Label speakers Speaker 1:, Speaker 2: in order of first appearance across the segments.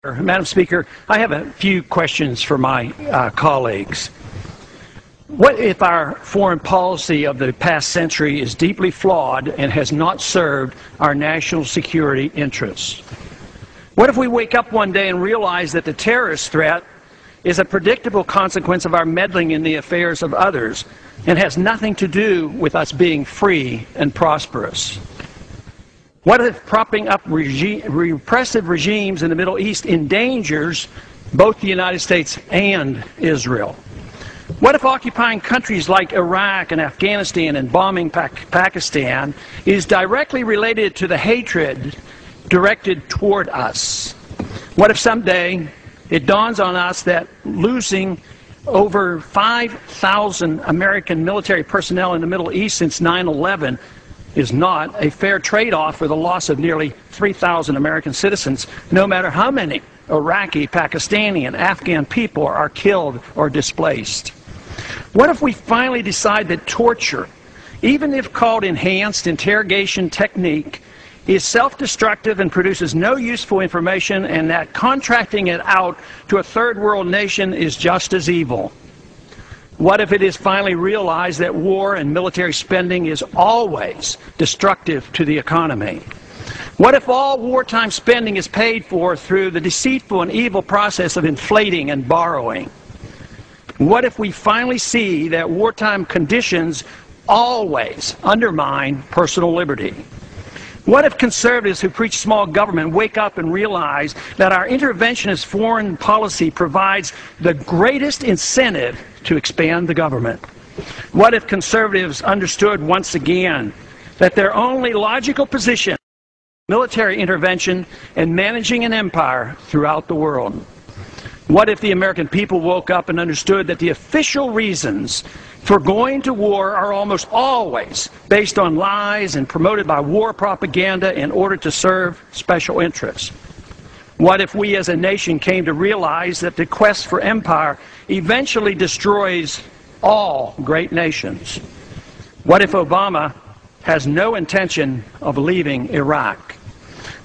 Speaker 1: Madam Speaker, I have a few questions for my colleagues. What if our foreign policy of the past century is deeply flawed and has not served our national security interests? What if we wake up one day and realize that the terrorist threat is a predictable consequence of our meddling in the affairs of others and has nothing to do with us being free and prosperous? What if propping up repressive regimes in the Middle East endangers both the United States and Israel? What if occupying countries like Iraq and Afghanistan and bombing Pakistan is directly related to the hatred directed toward us? What if someday it dawns on us that losing over 5,000 American military personnel in the Middle East since 9/11 is not a fair trade-off for the loss of nearly 3,000 American citizens, no matter how many Iraqi, Pakistani, and Afghan people are killed or displaced? What if we finally decide that torture, even if called enhanced interrogation technique, is self-destructive and produces no useful information, and that contracting it out to a third world nation is just as evil? What if it is finally realized that war and military spending is always destructive to the economy? What if all wartime spending is paid for through the deceitful and evil process of inflating and borrowing? What if we finally see that wartime conditions always undermine personal liberty? What if conservatives who preach small government wake up and realize that our interventionist foreign policy provides the greatest incentive to expand the government? What if conservatives understood once again that their only logical position is military intervention and managing an empire throughout the world? What if the American people woke up and understood that the official reasons for going to war are almost always based on lies and promoted by war propaganda in order to serve special interests? What if we as a nation came to realize that the quest for empire eventually destroys all great nations? What if Obama has no intention of leaving Iraq?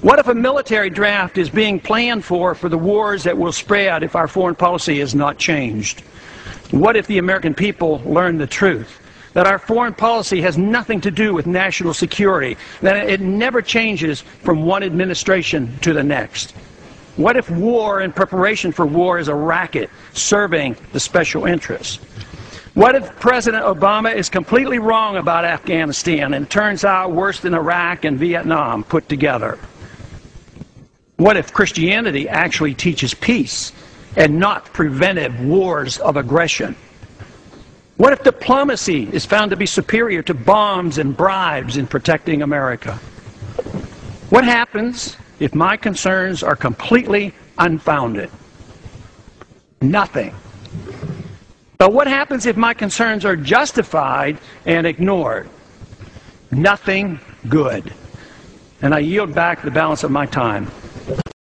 Speaker 1: What if a military draft is being planned for the wars that will spread if our foreign policy is not changed? What if the American people learn the truth, that our foreign policy has nothing to do with national security, that it never changes from one administration to the next? What if war and preparation for war is a racket serving the special interests? What if President Obama is completely wrong about Afghanistan and it turns out worse than Iraq and Vietnam put together? What if Christianity actually teaches peace and not preventive wars of aggression? What if diplomacy is found to be superior to bombs and bribes in protecting America? What happens if my concerns are completely unfounded? Nothing. But what happens if my concerns are justified and ignored? Nothing good. And I yield back the balance of my time.